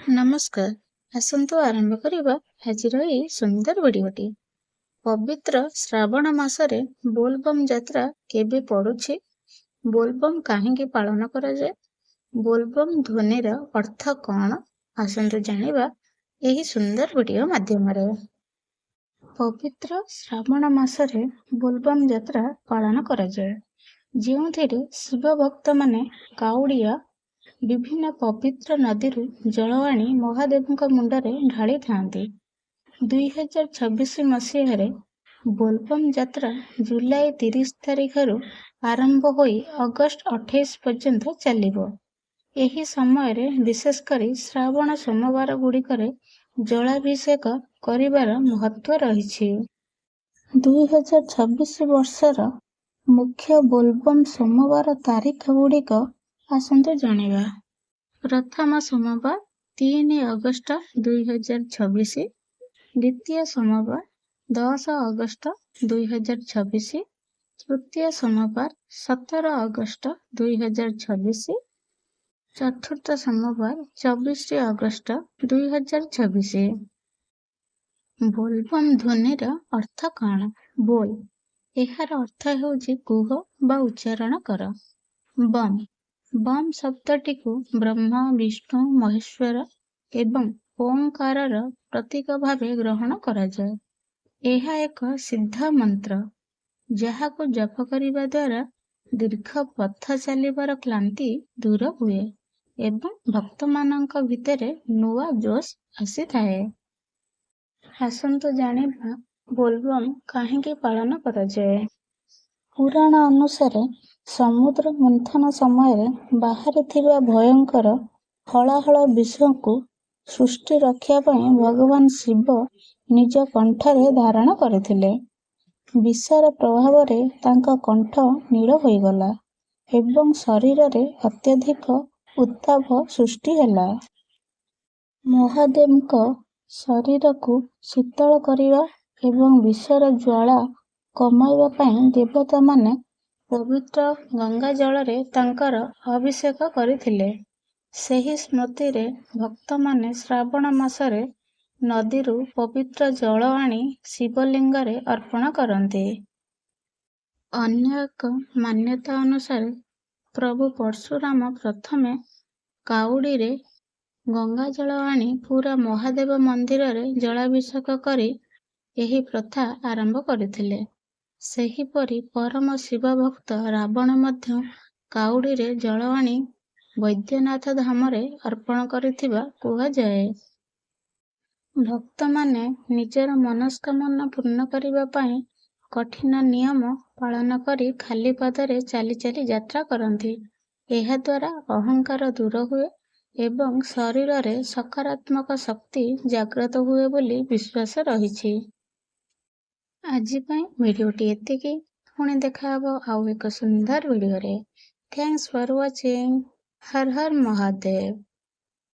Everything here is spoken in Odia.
ନମସ୍କାର। ଆସନ୍ତୁ ଆରମ୍ଭ କରିବା ଆଜିର ଏହି ସୁନ୍ଦର ଭିଡ଼ିଓଟି। ପବିତ୍ର ଶ୍ରାବଣ ମାସରେ ବୋଲବମ୍ ଯାତ୍ରା କେବେ ପଡ଼ୁଛି? ବୋଲବମ୍ କାହିଁକି ପାଳନ କରାଯାଏ? ବୋଲବମ୍ ଧ୍ୱନିର ଅର୍ଥ କ'ଣ? ଆସନ୍ତୁ ଜାଣିବା ଏହି ସୁନ୍ଦର ଭିଡ଼ିଓ ମାଧ୍ୟମରେ। ପବିତ୍ର ଶ୍ରାବଣ ମାସରେ ବୋଲବମ୍ ଯାତ୍ରା ପାଳନ କରାଯାଏ, ଯେଉଁଥିରେ ଶିବ ଭକ୍ତମାନେ କାଉଡ଼ିଆ ବିଭିନ୍ନ ପବିତ୍ର ନଦୀରୁ ଜଳ ଆଣି ମହାଦେବଙ୍କ ମୁଣ୍ଡରେ ଢାଳିଥାନ୍ତି। 2026 ମସିହାରେ ବୋଲବମ୍ ଯାତ୍ରା ଜୁଲାଇ 30 ତାରିଖରୁ ଆରମ୍ଭ ହୋଇ ଅଗଷ୍ଟ 28 ପର୍ଯ୍ୟନ୍ତ ଚାଲିବ। ଏହି ସମୟରେ ବିଶେଷ କରି ଶ୍ରାବଣ ସୋମବାର ଗୁଡ଼ିକରେ ଜଳାଭିଷେକ କରିବାର ମହତ୍ତ୍ୱ ରହିଛି। 2026 ବର୍ଷର ମୁଖ୍ୟ ବୋଲବମ୍ ସୋମବାର ତାରିଖ ଗୁଡ଼ିକ ଆସନ୍ତୁ ଜାଣିବା। ପ୍ରଥମ ସୋମବାର 3 ଅଗଷ୍ଟ 2026, ଦ୍ୱିତୀୟ ସୋମବାର 10 ଅଗଷ୍ଟ 2026, ତୃତୀୟ ସୋମବାର 17 ଅଗଷ୍ଟ 2026, ଚତୁର୍ଥ ସୋମବାର 24 ଅଗଷ୍ଟ 2026। ବୋଲବମ୍ ଧ୍ୱନିର ଅର୍ଥ କ'ଣ? ବୋଲ୍ ଏହାର ଅର୍ଥ ହେଉଛି କୁହ ବା ଉଚ୍ଚାରଣ କର। ବମ୍ ବମ୍ ଶବ୍ଦଟିକୁ ବ୍ରହ୍ମା, ବିଷ୍ଣୁ, ମହେଶ୍ୱର ଏବଂ ଓଁକାରର ପ୍ରତୀକ ଭାବେ ଗ୍ରହଣ କରାଯାଏ। ଏହା ଏକ ସିଦ୍ଧ ମନ୍ତ୍ର, ଯାହାକୁ ଜପ କରିବା ଦ୍ୱାରା ଦୀର୍ଘ ପଥ ଚାଲିବାର କ୍ଳାନ୍ତି ଦୂର ହୁଏ ଏବଂ ଭକ୍ତମାନଙ୍କ ଭିତରେ ନୂଆ ଜୋଶ ଆସିଥାଏ। ଆସନ୍ତୁ ଜାଣିବା ବୋଲବମ୍ କାହିଁକି ପାଳନ କରାଯାଏ। ପୁରାଣ ଅନୁସାରେ ସମୁଦ୍ର ମନ୍ଥନ ସମୟରେ ବାହାରିଥିବା ଭୟଙ୍କର ହଳାହଳ ବିଷକୁ ସୃଷ୍ଟି ରକ୍ଷା ପାଇଁ ଭଗବାନ ଶିବ ନିଜ କଣ୍ଠରେ ଧାରଣ କରିଥିଲେ। ବିଷର ପ୍ରଭାବରେ ତାଙ୍କ କଣ୍ଠ ନୀଳ ହୋଇଗଲା ଏବଂ ଶରୀରରେ ଅତ୍ୟଧିକ ଉତ୍ତାପ ସୃଷ୍ଟି ହେଲା। ମହାଦେବଙ୍କ ଶରୀରକୁ ଶୀତଳ କରିବା ଏବଂ ବିଷର ଜ୍ୱାଳା କମାଇବା ପାଇଁ ଦେବତାମାନେ ପବିତ୍ର ଗଙ୍ଗା ଜଳରେ ତାଙ୍କର ଅଭିଷେକ କରିଥିଲେ। ସେହି ସ୍ମୃତିରେ ଭକ୍ତମାନେ ଶ୍ରାବଣ ମାସରେ ନଦୀରୁ ପବିତ୍ର ଜଳ ଆଣି ଶିବଲିଙ୍ଗରେ ଅର୍ପଣ କରନ୍ତି। ଅନ୍ୟ ଏକ ମାନ୍ୟତା ଅନୁସାରେ ପ୍ରଭୁ ପରଶୁରାମ ପ୍ରଥମେ କାଉଡ଼ିରେ ଗଙ୍ଗାଜଳ ଆଣି ପୁରା ମହାଦେବ ମନ୍ଦିରରେ ଜଳାଭିଷେକ କରି ଏହି ପ୍ରଥା ଆରମ୍ଭ କରିଥିଲେ। ସେହିପରି ପରମ ଶିବ ଭକ୍ତ ରାବଣ ମଧ୍ୟ କାଉଡ଼ିରେ ଜଳ ଆଣି ବୈଦ୍ୟନାଥ ଧାମରେ ଅର୍ପଣ କରିଥିବା କୁହାଯାଏ। ଭକ୍ତମାନେ ନିଜର ମନସ୍କାମନା ପୂର୍ଣ୍ଣ କରିବା ପାଇଁ କଠିନ ନିୟମ ପାଳନ କରି ଖାଲି ପାଦରେ ଚାଲି ଚାଲି ଯାତ୍ରା କରନ୍ତି। ଏହାଦ୍ୱାରା ଅହଙ୍କାର ଦୂର ହୁଏ ଏବଂ ଶରୀରରେ ସକାରାତ୍ମକ ଶକ୍ତି ଜାଗ୍ରତ ହୁଏ ବୋଲି ବିଶ୍ୱାସ ରହିଛି। ଆଜି ପାଇଁ ଭିଡ଼ିଓଟି ଏତିକି। ପୁଣି ଦେଖାହବ ଆଉ ଏକ ସୁନ୍ଦର ଭିଡ଼ିଓରେ। ଥ୍ୟାଙ୍କ୍ସ ଫର ୱାଚିଂ। ହର ହର ମହାଦେବ।